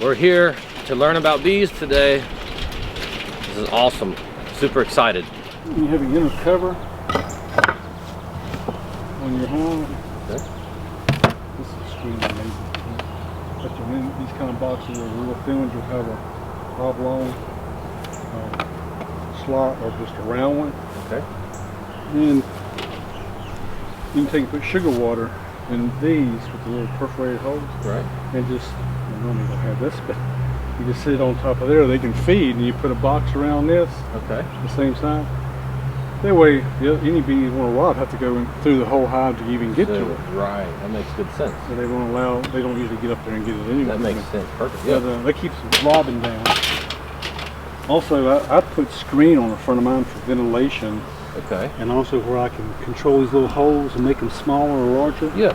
We're here to learn about bees today. This is awesome. Super excited. You have an inner cover on your hive. Okay. This is extremely amazing. But these kind of boxes are real thin ones. You'll have a oblong slot or just a round one. Okay. And you can take and put sugar water in these with the little perforated holes. Right. And just, I don't even have this, but you just sit on top of there. They can feed, and you put a box around this. Okay. The same side. That way, any bees want to rob have to go through the whole hive to even get to it. Right. That makes good sense. So they won't allow. They don't usually get up there and get it anyway. That makes sense. Perfect. Yeah. But, that keeps robbing down. Also, I put screen on the front of mine for ventilation. Okay. And also where I can control these little holes and make them smaller or larger. Yeah.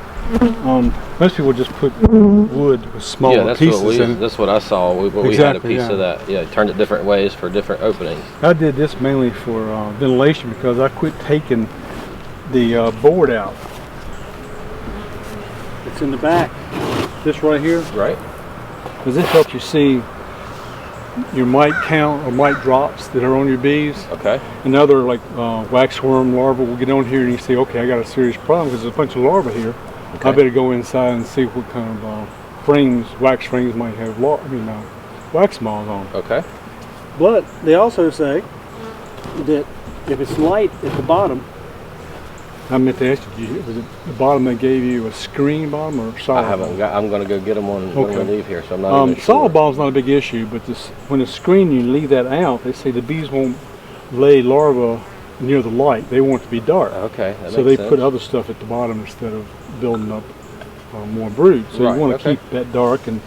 Most people just put wood with smaller pieces in it. That's what I saw. We had a piece of that. Yeah, turned it different ways for different openings. I did this mainly for ventilation because I quit taking the board out. It's in the back. This right here. Right. Because this helps you see your mite count or mite drops that are on your bees. Okay. And other like waxworm larvae will get on here and you say, okay, I got a serious problem because there's a bunch of larvae here. Okay. I better go inside and see what kind of wax frames might have wax moths on. Okay. But they also say that if it's light at the bottom, I meant to ask you, was it the bottom they gave you a screen bottom or solid? I haven't got. I'm going to go get them when we leave here, so I'm not even sure. Solid bomb's not a big issue, but when it's screen, you leave that out. They say the bees won't lay larvae near the light. They want it to be dark. Okay. So they put other stuff at the bottom instead of building up more brood. So you want to keep that dark, and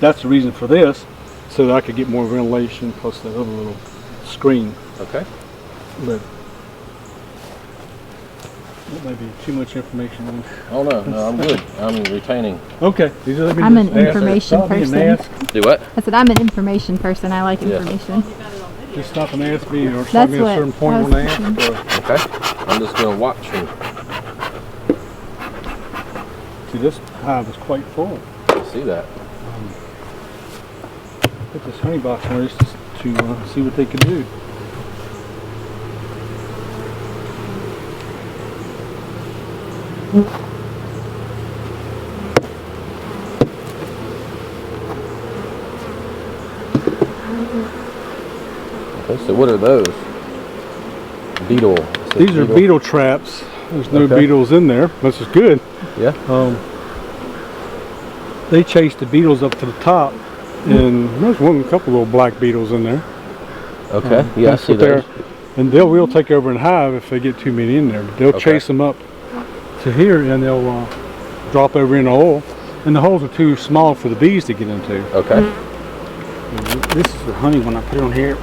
that's the reason for this, so that I could get more ventilation plus that other little screen. Okay. But that might be too much information. Oh no, I'm good. I'm retaining. Okay. I'm an information person. Do what? I said I'm an information person. I like information. Just stop and ask me, or stop me at a certain point when I ask. Okay. I'm just going to watch and see. This hive is quite full. I see that. Put this honey box on just to see what they can do. Okay, so what are those? Beetle. These are beetle traps. There's no beetles in there, which is good. Yeah. They chase the beetles up to the top, and there's a couple little black beetles in there. Okay. Yeah, I see those. And they'll take over and hive if they get too many in there. They'll chase them up to here, and they'll drop over in a hole. And the holes are too small for the bees to get into. Okay. And this is the honey when I put it on here.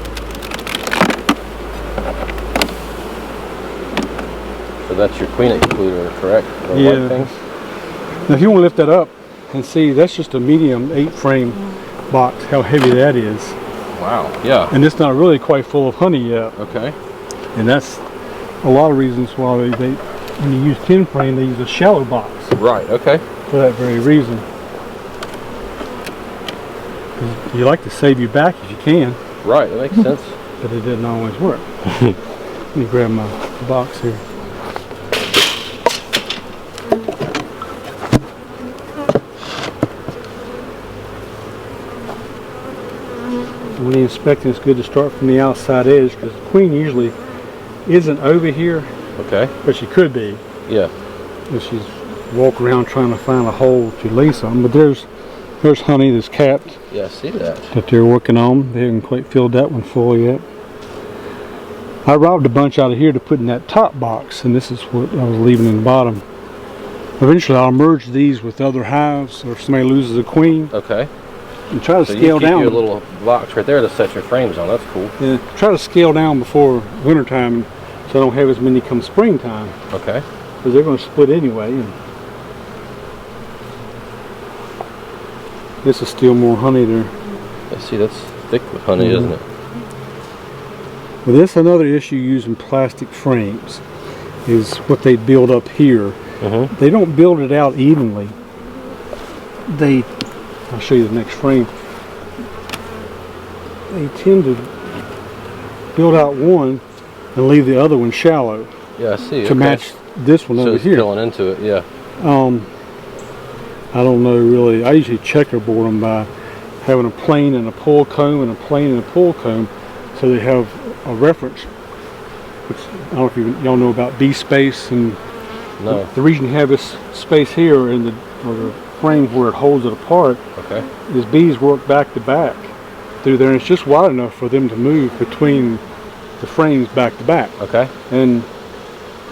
So that's your queen excluder, correct? The white things? Now if you want to lift that up and see, that's just a medium 8-frame box, how heavy that is. Wow, yeah. And it's not really quite full of honey yet. Okay. And that's a lot of reasons why they when you use 10-frame, they use a shallow box. Right, okay. For that very reason. You like to save your back if you can. Right, that makes sense. But it didn't always work. Let me grab my box here. When you inspect it, it's good to start from the outside edge because the queen usually isn't over here. Okay. But she could be. Yeah. If she's walking around trying to find a hole to lay something. But there's honey that's capped. Yeah, I see that. That they're working on. They haven't quite filled that one full yet. I robbed a bunch out of here to put in that top box, and this is what I was leaving in the bottom. Eventually I'll merge these with other hives, or if somebody loses a queen. Okay. And try to scale down. You keep your little box right there to set your frames on. That's cool. Yeah, try to scale down before wintertime so I don't have as many come springtime. Okay. Because they're going to split anyway. And this is still more honey there. Let's see, that's thick with honey, isn't it? Well, this another issue using plastic frames is what they build up here. Mm-hmm. They don't build it out evenly. I'll show you the next frame. they tend to build out one and leave the other one shallow Yeah, I see. to match this one so over it's here. filling into it, yeah. I don't know really. I usually checkerboard them by having a plane and a pull comb and a plane and a pull comb, so they have a reference. Which I don't know if y'all know about bee space, and No. the reason you have this space here in the frame where it holds it apart Okay. is bees work back to back through there, and it's just wide enough for them to move between the frames back to back. Okay. And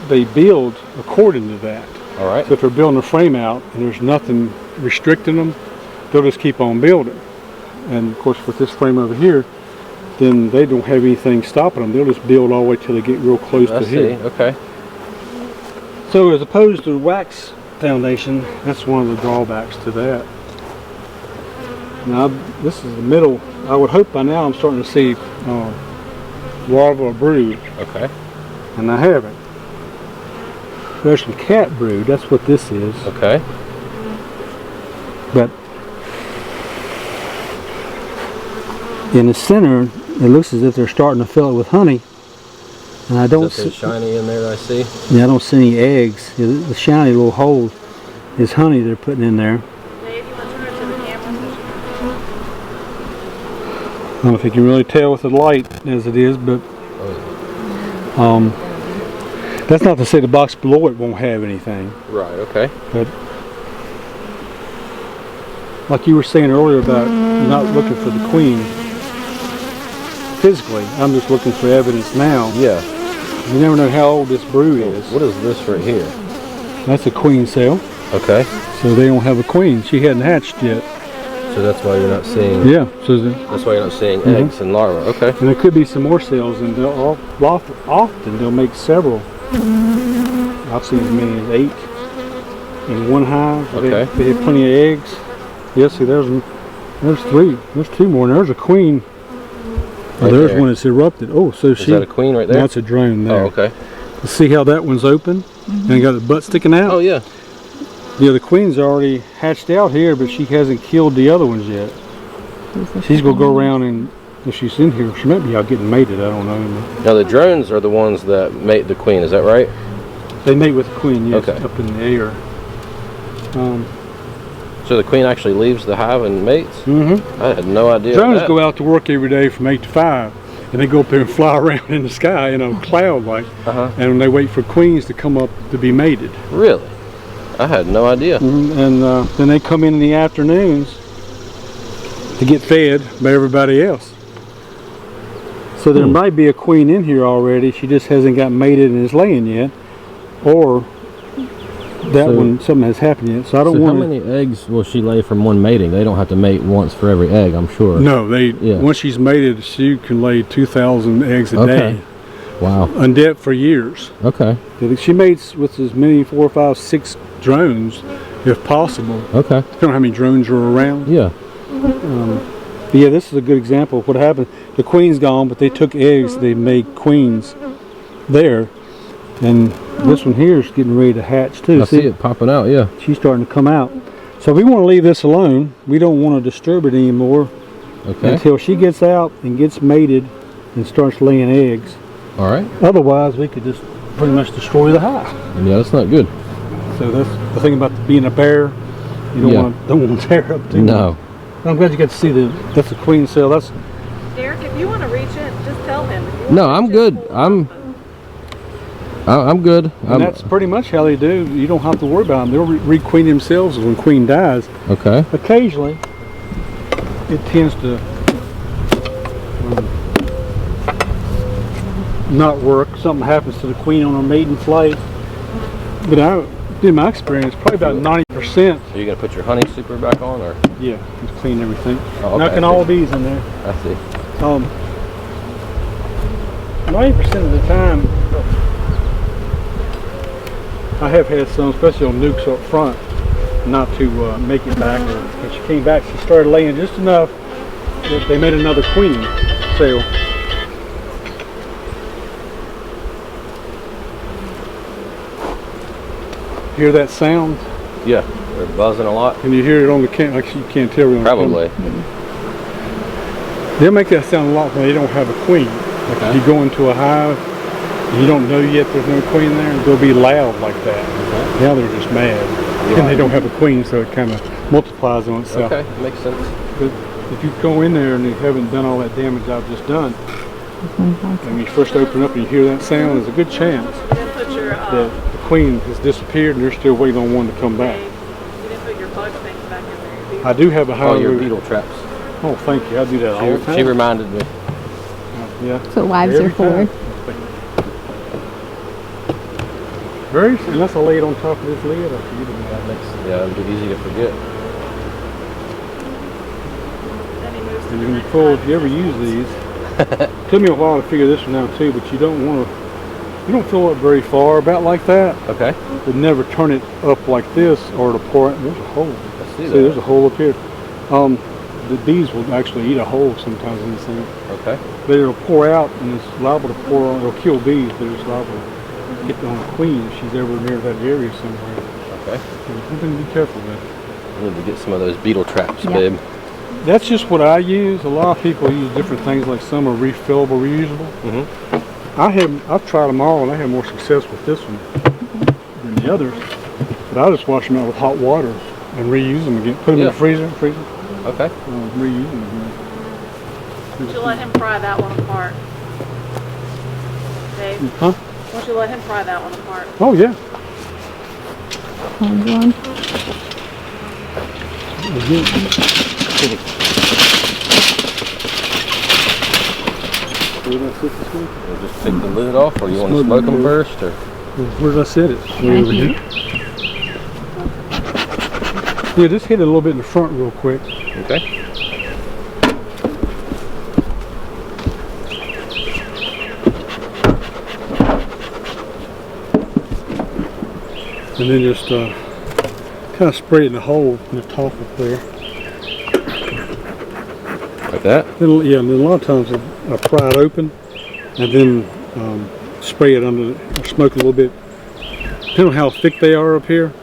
they build according to that. All right. So if they're building a frame out and there's nothing restricting them, they'll just keep on building. And of course with this frame over here, then they don't have anything stopping them. They'll just build all the way till they get real close I to see. here. Okay. So as opposed to wax foundation, that's one of the drawbacks to that. Now this is the middle. I would hope by now I'm starting to see larva or brood, Okay. and I haven't. There's some cat brood, that's what this is. Okay. But in the center, it looks as if they're starting to fill it with honey. And I don't Is that shiny in there, I see? I don't see any eggs. The shiny little hole is honey they're putting in there. Dave, you want to turn it to the camera? I don't know if you can really tell with the light as it is, but that's not to say the box below it won't have anything. Right, okay. But like you were saying earlier about not looking for the queen physically, I'm just looking for evidence now. Yeah. You never know how old this brood is. What is this right here? That's a queen cell, Okay. so they don't have a queen. She hadn't hatched yet. So that's why you're not seeing. Yeah, so That's why you're not seeing eggs and larvae. Okay. and there could be some more cells, and they'll often they'll make several. I've seen as many as 8 in one hive. Okay. They have plenty of eggs. Yes, see, there's 3. There's 2 more. And there's a queen. Right There's there. one that's erupted. Oh, so Is that a queen right there? That's a drone there. Oh, okay. See how that one's open and got the butt sticking out? Oh, yeah. Yeah, the queen's already hatched out here, but she hasn't killed the other ones yet. She's gonna go around, and if she's in here, she might be out getting mated. I don't know. Now the drones are the ones that mate the queen. Is that right? They mate with the queen, yes, Okay. up in the air. So the queen actually leaves the hive and mates? Mm-hmm. I had no idea. Drones that. go out to work every day from 8 to 5, and they go up there and fly around in the sky in a cloud like, and they wait for queens to come up to be mated. Really? I had no idea. And then they come in the afternoons to get fed by everybody else. So there might be a queen in here already. She just hasn't got mated and is laying yet, or that one something has happened yet. So I don't So want. how many eggs will she lay from one mating? They don't have to mate once for every egg, I'm sure. No, they Yeah. once she's mated, she can lay 2,000 eggs a Okay. day, Wow. and that for years. Okay. She mates with as many 4, 5, 6 drones, if possible. Okay. Depending on how many drones are around. Yeah. But yeah, this is a good example of what happened. The queen's gone, but they took eggs. They made queens there, and this one here is getting ready to hatch too. I see it popping out, yeah. She's starting to come out. So we want to leave this alone. We don't want to disturb it anymore Okay. until she gets out and gets mated and starts laying eggs. All right. Otherwise, we could just pretty much destroy the hive. Yeah, that's not good. So that's the thing about being a bear. You don't Yeah. want to tear up too much. No. I'm glad you got to see that's a queen cell. That's Derek, if you want to reach it, just tell him. If you want No, to I'm reach it, good. pull I'm good. and that's pretty much how they do. You don't have to worry about them. They'll re-queen themselves when queen dies. Okay. Occasionally, it tends to not work. Something happens to the queen on her maiden flight. But in my experience, probably about 90%. Are you going to put your honey super back on, or? Yeah, just clean everything. Oh, okay. Knocking all bees in there. I see. 90% of the time, I have had some, especially on nukes up front, not to make it back. When she came back, she started laying just enough that they made another queen cell. Hear that sound? Yeah, they're buzzing a lot. Can you hear it on the camera? Like you can't tell. Probably. They'll make that sound a lot when they don't have a queen. Okay. You go into a hive, and you don't know yet there's no queen there, they'll be loud like that. Okay. Now they're just mad. Right. And they don't have a queen, so it kind of multiplies on itself. Okay, makes sense. But if you go in there and you haven't done all that damage I've just done, and you first open up and you hear that sound, there's a good chance You didn't put your, that the queen has disappeared and they're still waiting on one to come back. you didn't put your bug things back in there. Your I do have a hive. Oh, your beetle traps. Oh, thank you. I do that all the time. She reminded me. Yeah. That's what wives are for. Very, unless I lay it on top of this lid, I can use That makes, yeah, it'd be easy to forget. Then he moves to And the when you next pull, side. if you ever use these, it took me a while to figure this one out too, but you don't want to, you don't fill it very far, about like that, Okay. but never turn it up like this or to pour it. There's a hole. I see See, that. there's a hole up here. The bees will actually eat a hole sometimes in this thing. Okay. But it'll pour out and it's liable to pour on, it'll kill bees, but it's liable to get on the queen if she's ever near that area somewhere. Okay. So something to be careful with. I need to get some of those beetle traps, Yeah. babe. That's just what I use. A lot of people use different things, like some are refillable, reusable. Mm-hmm. I've tried them all and I have more success with this one than the others. But I just wash them out with hot water and reuse them again. Put them in Yeah. the freezer, Okay. reuse them again. Why don't you let him pry that one apart? Dave, Huh? why don't you let him pry that one apart? Oh yeah. Hold on. We'll just take the lid off, or you want to Smoke smoke them them first, or? Where did I set it? Way over here. here. Yeah, just hit it a little bit in the front real quick. Okay. And then just kind of spray it in the hole in the top up there. Like that? Then, yeah, and then a lot of times I pry it open and then spray it under, or smoke a little bit. Depending on how thick they are up here,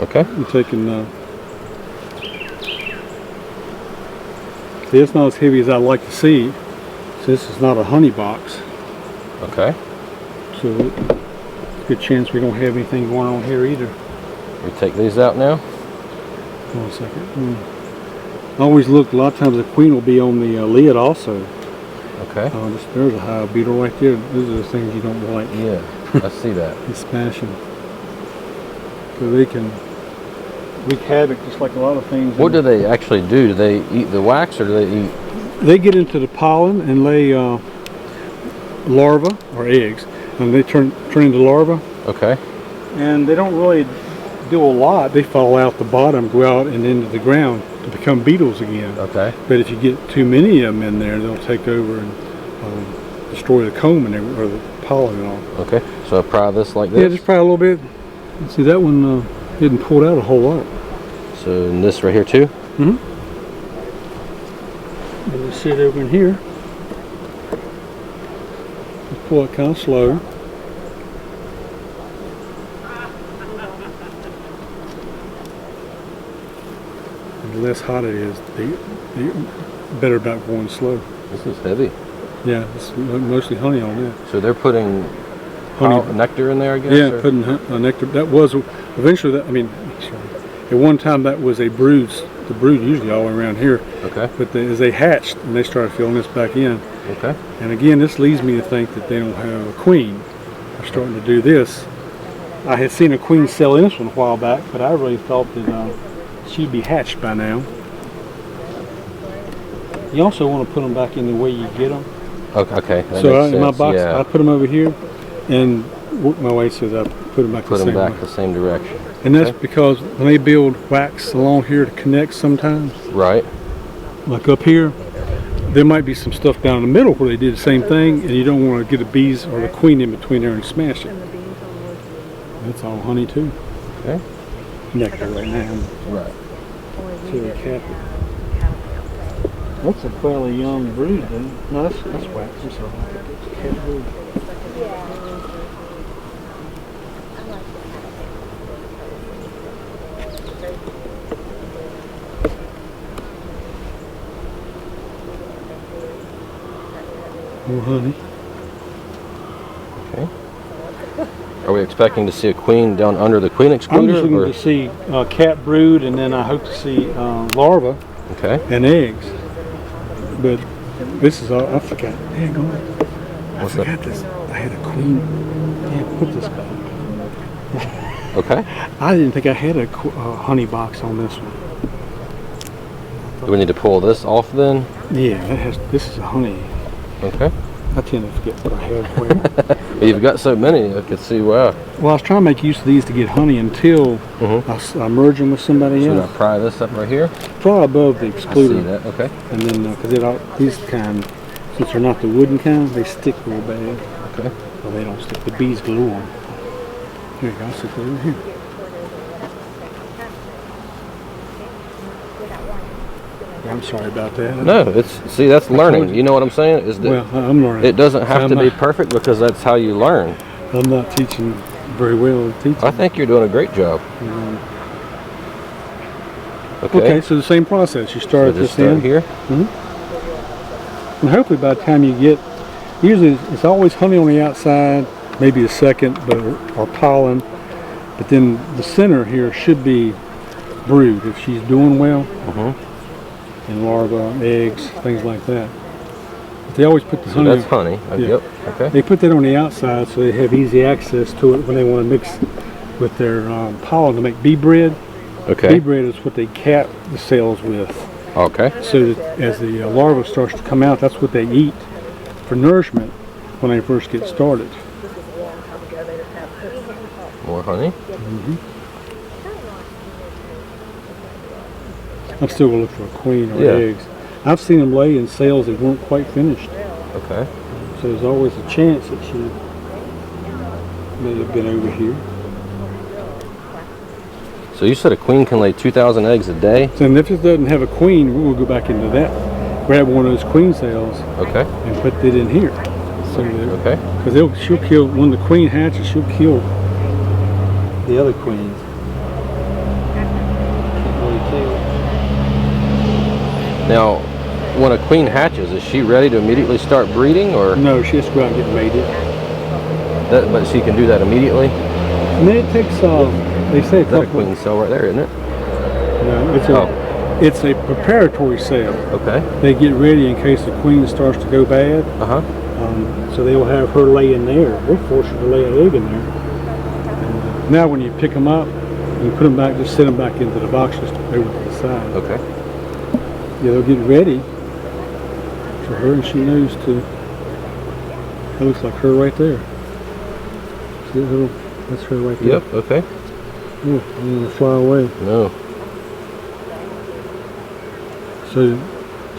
Okay. I'm taking, see, it's not as heavy as I'd like to see. So this is not a honey box. Okay. So it's a good chance we don't have anything going on here either. We take these out now. Hold on a second. I always look, a lot of times the queen will be on the lid also. Okay. There's a hive beetle right there. Those are the things you don't like. Yeah, I see that. You smash them. So they can wreak havoc just like a lot of things. What do they actually do? Do they eat the wax, or do they eat? They get into the pollen and lay larvae or eggs, and they turn into larvae. Okay. And they don't really do a lot. They fall out the bottom, go out and into the ground to become beetles again. Okay. But if you get too many of them in there, they'll take over and destroy the comb and or the pollen and all. Okay. So I pry this like this. Yeah, just pry a little bit. See, that one didn't pull out a whole lot. So and this right here too. And you see it over in here. Just pull it kind of slow. And the less hot it is, the better about going slow. This is heavy. Yeah, it's mostly honey on that. So they're putting Honey. nectar in there, I guess. Yeah, or? putting nectar. That was eventually. At one time that was a brood. The brood usually all around here. Okay. But as they hatched and they started filling this back in. Okay. And again, this leads me to think that they don't have a queen. They're starting to do this. I had seen a queen cell in this one a while back, but I really thought that she'd be hatched by now. You also want to put them back in the way you get them. Okay. That So makes in my sense, box, yeah. I put them over here, and my wife says I put them back Put the them same back way. the same direction. And that's Okay. because when they build wax along here to connect sometimes, Right. like up here, there might be some stuff down in the middle where they did the same thing, and you don't want to get the bees or the queen in between there and smash it. That's all honey too. Okay. Nectar right now. Right. So we cap it. That's a fairly young brood then. No, that's wax. I'm sorry. Cat brood. More honey. Okay. Are we expecting to see a queen down under the queen excluder? I'm just looking or? to see cat brood, and then I hope to see larvae Okay. and eggs. But this is all, I forgot. Dang on. I What's that? forgot this. I had a queen. Damn, put this back. Okay. I didn't think I had a honey box on this one. Do we need to pull this off then? Yeah, this is a honey. Okay. I tend to forget what I have where. You've got so many, I could see, wow. Well, I was trying to make use of these to get honey until I merge them with somebody So else. I pry this up right here? Probably above the I excluder. see that, okay. And then, because these kind, since they're not the wooden kind, they stick real bad. Okay. Well, they don't stick. The bees glue on. Here you go, I'll stick it over here. I'm sorry about that. No, see, that's learning. You know what I'm saying? Is that Well, I'm learning. it doesn't have to I'm be not- perfect because that's how you learn. I'm not teaching very well. Teaching. I think you're doing a great job. Okay, so the same process. You start So at just this start end. here. And hopefully by the time you get, usually it's always honey on the outside, maybe a second, or pollen. But then the center here should be brood if she's doing well. And larvae, eggs, things like that. But they always put the So honey. that's honey. Yeah. Yep. Okay. They put that on the outside so they have easy access to it when they want to mix with their pollen to make bee bread. Okay. Bee bread is what they cap the cells with. Okay. So that as the larva starts to come out, that's what they eat for nourishment when they first get started. More honey. I'm still going to look for a queen or Yeah. eggs. I've seen them lay in cells that weren't quite finished. Okay. So there's always a chance that she may have been over here. So you said a queen can lay 2,000 eggs a day? So if it doesn't have a queen, we will go back into that. Grab one of those queen cells Okay. and put it in here. So Okay. because she'll kill, when the queen hatches, she'll kill the other queens. Can't really tell. Now, when a queen hatches, is she ready to immediately start breeding, or No, she has to go out and get mated. but she can do that immediately? And then it takes, they say a Is that a couple. queen cell right there, isn't it? No, it's a preparatory cell. Okay. They get ready in case the queen starts to go bad. So they will have her lay in there. We'll force her to lay an egg in there. And now when you pick them up, you put them back, just set them back into the boxes over to the side. Okay. Yeah, they'll get ready for her, and she knows to. That looks like her right there. See that little? That's her right there. Yep. Okay. Yeah, I don't want to fly away. No. So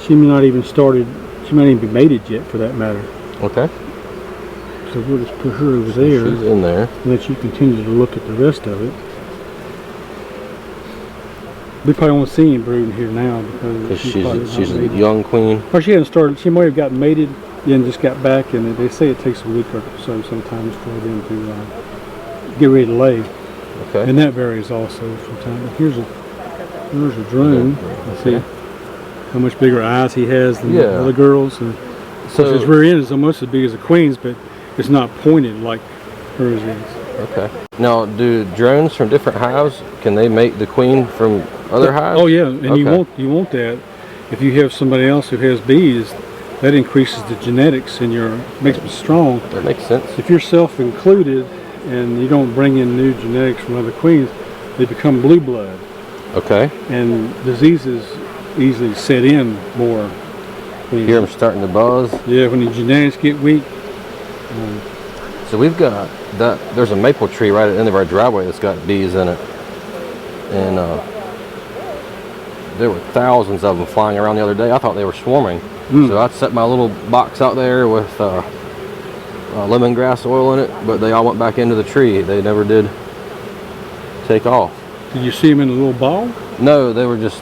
she may not even started. She might even be mated yet, for that matter. Okay. So we'll just put her over there, She's in there. and let you continue to look at the rest of it. We probably won't see him brooding here now because She's a young queen. Or she hasn't started. She might have gotten mated and just got back, and they say it takes a week or so sometimes for them to get ready to lay. Okay. And that varies also from time. Here's a drone. Let's see how much bigger eyes he has than the other girls. And So his rear end is almost as big as a queen's, but it's not pointed like hers is. okay. Now, do drones from different hives, can they mate the queen from other hives? Oh yeah, and Okay. you want that. If you have somebody else who has bees, that increases the genetics and makes them strong. That makes sense. If you're self-included and you don't bring in new genetics from other queens, they become blue blood, Okay. and diseases easily set in more. When Hear them starting to buzz. Yeah, when the genetics get weak. So we've got that. There's a maple tree right at the end of our driveway that's got bees in it, and there were thousands of them flying around the other day. I thought they were swarming. So I set my little box out there with lemongrass oil in it, but they all went back into the tree. They never did take off. Did you see them in a little ball? No, they were just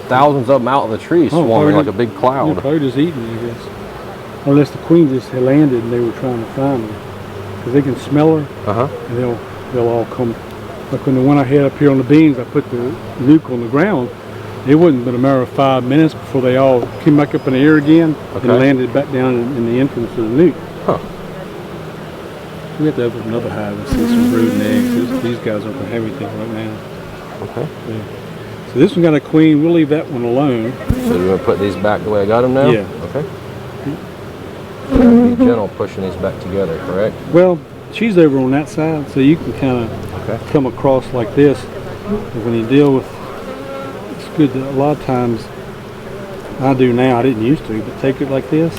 thousands of them out of the tree, swarming probably like a big They're cloud. probably just eating, I guess. Unless the queen just had landed and they were trying to find her. Because they can smell her, and they'll all come. Like when the one I had up here on the beans, I put the nuke on the ground, It wasn't but a matter of 5 minutes before they all came back up in the air again and landed back down in the entrance of the nuke. Huh. We have to open another hive and see some brood and eggs. These guys aren't going to have anything right now. Okay. Yeah. So this one got a queen. We'll leave that one alone. So we're going to put these back the way I got them now? Yeah. Okay. Be gentle pushing these back together, correct? Well, she's over on that side, so you can kind of come across like this. But when you deal with, it's good that a lot of times, I do now, I didn't used to, but take it like this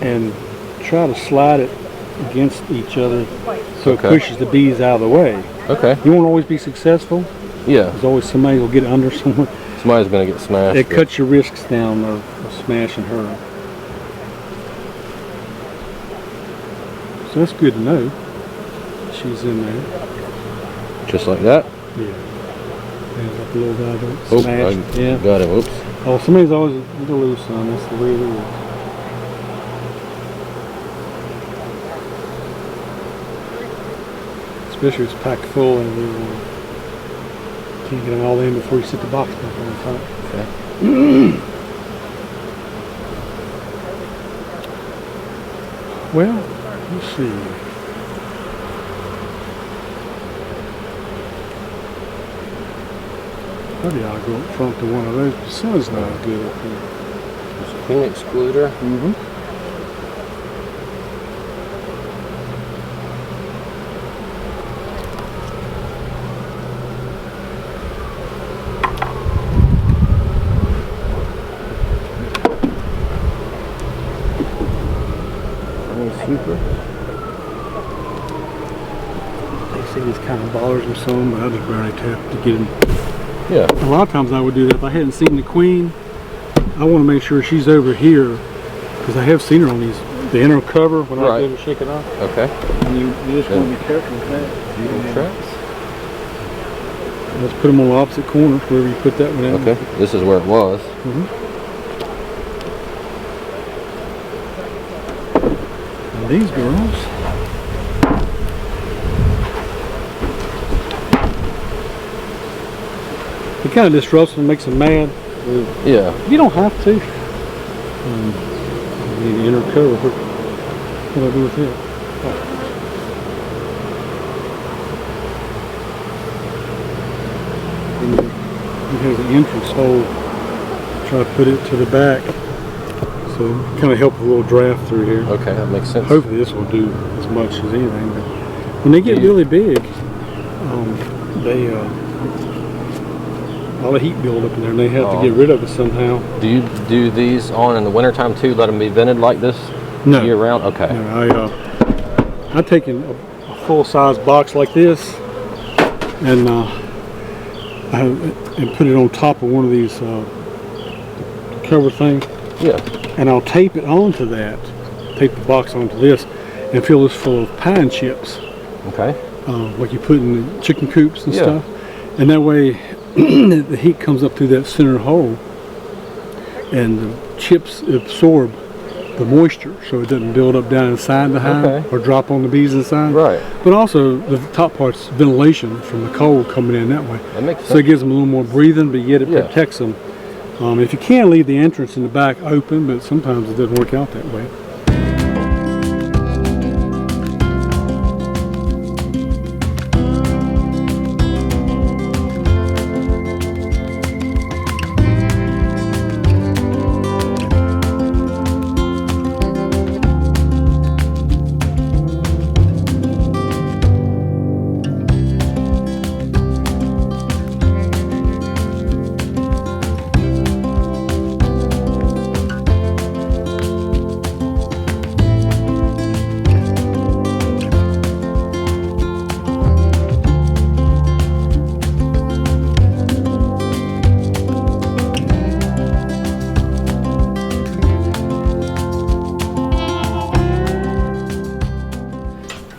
and try to slide it against each other so it pushes the bees out of the way. Okay. You won't always be successful. Yeah. There's always somebody who'll get it under someone. Somebody's going to get smashed. It cuts your risks down of smashing her. So that's good to know. She's in there. Just like that? Yeah. There's like a little guy that Oh, smashed. I Yeah. got him. Oops. Oh, somebody's always a little loose on this. The way it is. Especially if it's packed full and you can't get them all in before you set the box back on top. Okay. Well, let's see. Maybe I'll go up front to one of those. The sun's not good up here. There's a queen excluder. Mm-hmm. Super. They say this kind of bothers them some, but I just barely tap to get them. Yeah. A lot of times I would do that. If I hadn't seen the queen, I want to make sure she's over here because I have seen her on these, the inner cover when I go to shake it off. Okay. And you just want to be careful with that. Traps. Let's put them on the opposite corner, wherever you put that one in. Okay. This is where it was. Mm-hmm. And these girls, it kind of disrupts them, makes them mad. Yeah. You don't have to. The inner cover. What do I do with it? And here's the entrance hole. Try to put it to the back. So kind of help a little draft through here. Okay, that makes sense. Hopefully this will do as much as anything. But when they get really big, all the heat build up in there, and they have to get rid of it somehow. Do you do these on in the wintertime too? Let them be vented like this year round? Okay. No, I take in a full-size box like this, and put it on top of one of these cover things. Yeah. And I'll tape it onto that, tape the box onto this, and fill this full of pine chips. Okay. Like you put in the chicken coops and stuff. And that way the heat comes up through that center hole and the chips absorb the moisture so it doesn't build up down inside the hive or drop on the bees inside. Right. But also the top part's ventilation from the cold coming in that way. That makes sense. So it gives them a little more breathing, but yet it protects them. If you can, leave the entrance in the back open, but sometimes it doesn't work out that way.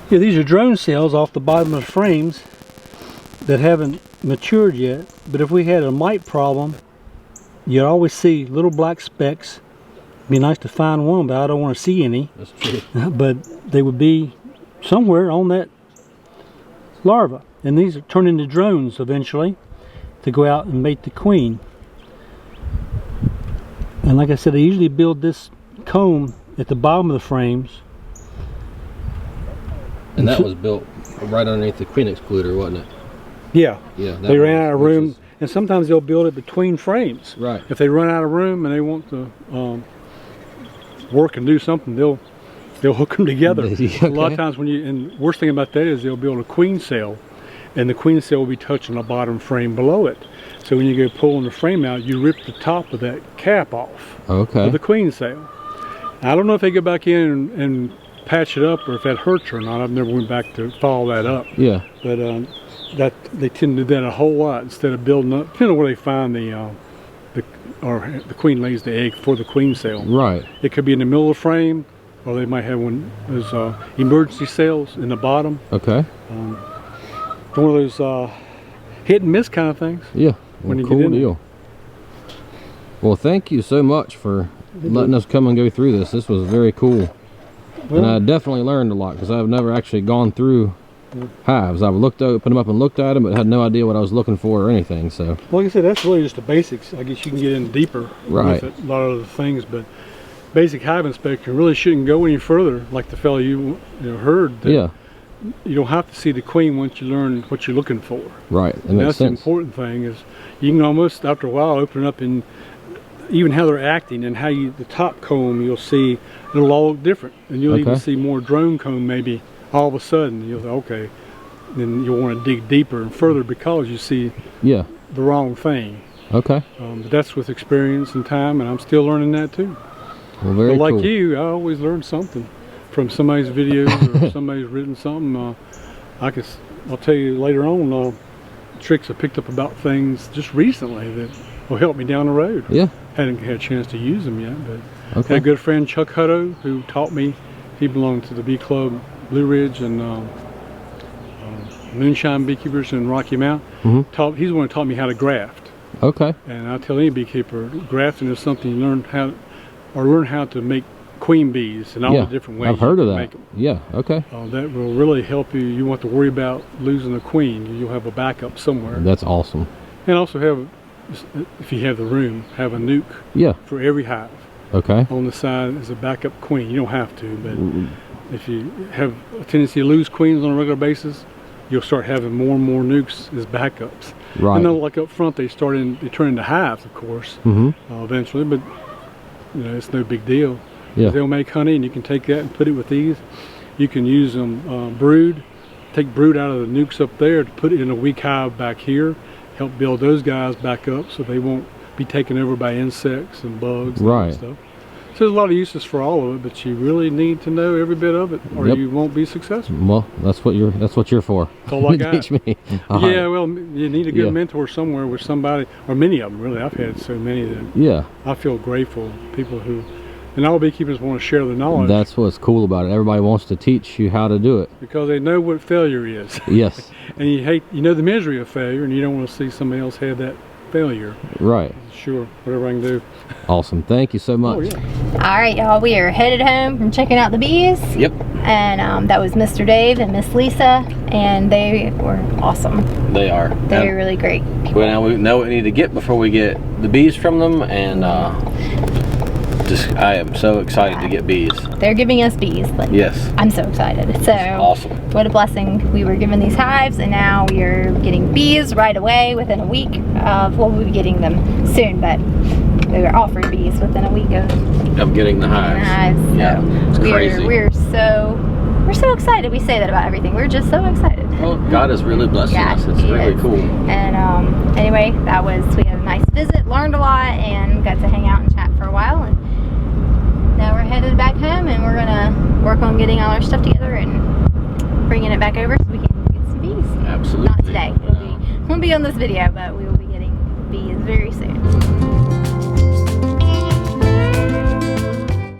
Yeah, these are drone cells off the bottom of the frames that haven't matured yet. But if we had a mite problem, you'd always see little black specks. It'd be nice to find one, but I don't want to see any. That's true. But they would be somewhere on that larva. And these turn into drones eventually to go out and mate the queen. And like I said, they usually build this comb at the bottom of the frames. And that was built right underneath the queen excluder, wasn't it? Yeah. Yeah. They ran out of room, and sometimes they'll build it between frames. Right. If they run out of room and they want to work and do something, they'll hook them together. Okay. A lot of times and worst thing about that is they'll build a queen cell, and the queen cell will be touching the bottom frame below it. So when you go pulling the frame out, you rip the top of that cap off of the queen cell. I don't know if they go back in and patch it up or if that hurts or not. I've never went back to follow that up. Yeah. But that they tend to do that a whole lot instead of building up. Depending on where they find the queen lays the egg for the queen cell. Right. It could be in the middle of the frame, or they might have one of those emergency cells in the bottom. Okay. One of those hit and miss kind of things. Yeah. When you cool get in deal. Well, thank you so much for letting us come and go through this. This was very cool. Well, and I definitely learned a lot because I've never actually gone through hives. I've opened them up and looked at them, but had no idea what I was looking for or anything. So, like I said, that's really just the basics. I guess you can get in deeper with it, a lot of other things, but basic hive inspection really shouldn't go any further. Like the fellow you heard. Yeah. You don't have to see the queen once you learn what you're looking for. Right. That makes that's sense. The important thing is you can almost, after a while, open it up and even how they're acting and how the top comb you'll see it'll all look different, and you'll even see more drone comb maybe all of a sudden. You'll say, okay, then you'll want to dig deeper and further because you see the wrong thing. Okay. But that's with experience and time, and I'm still learning that too. Well, very but like cool. you, I always learn something from somebody's videos or somebody's written something. I'll tell you later on tricks I picked up about things just recently that will help me down the road. Yeah. Hadn't had a chance to use them yet, but I had a good friend, Chuck Hutto, who taught me. He belonged to the Bee Club Blue Ridge and Moonshine Beekeepers in Rocky Mount. He's the one who taught me how to graft. Okay. And I tell any beekeeper, grafting is something you learn how to make queen bees and all the different ways. I've heard of that. Make them. Yeah. Okay. That will really help you. You won't have to worry about losing a queen. You'll have a backup somewhere. That's awesome. And also have, if you have the room, have a nuke. Yeah. For every hive. Okay. On the side as a backup queen. You don't have to, but if you have a tendency to lose queens on a regular basis, you'll start having more and more nukes as backups. Right. I know, like up front, they turn into hives, of course, eventually, but it's no big deal. Yeah. They'll make honey, and you can take that and put it with these. You can use them brood, take brood out of the nukes up there to put it in a weak hive back here, help build those guys back up so they won't be taken over by insects and bugs and stuff. So there's a lot of uses for all of it, but you really need to know every bit of it, or you won't be successful. Well, that's what you're for. That's all I got. Teach me. Yeah, well, you need a good mentor somewhere with somebody, or many of them really. I've had so many that I feel grateful. People who, and all beekeepers want to share their knowledge. That's what's cool about it. Everybody wants to teach you how to do it because they know what failure is. Yes. And you know the misery of failure, and you don't want to see somebody else have that failure. Right. Sure, whatever I can do. Awesome. Thank you so much. Oh, yeah. All right, y'all, we are headed home from checking out the bees. Yep. And that was Mr. Dave and Miss Lisa, and they were awesome. They are. They were really great. Well, now we know what we need to get before we get the bees from them, and I am so excited to get bees. They're giving us bees. Yes. I'm so excited. So awesome. What a blessing. We were given these hives, and now we are getting bees right away within a week of, well, we'll be getting them soon, but we were offered bees within a week of getting the hives. So yeah, it's crazy. We're so excited. We say that about everything. We're just so excited. Well, God is really blessing us. It's really cool. And anyway, we had a nice visit, learned a lot, and got to hang out and chat for a while. And now we're headed back home, and we're gonna work on getting all our stuff together and bringing it back over so we can get some bees. Absolutely. Not today. Won't be on this video, but we will be getting bees very soon.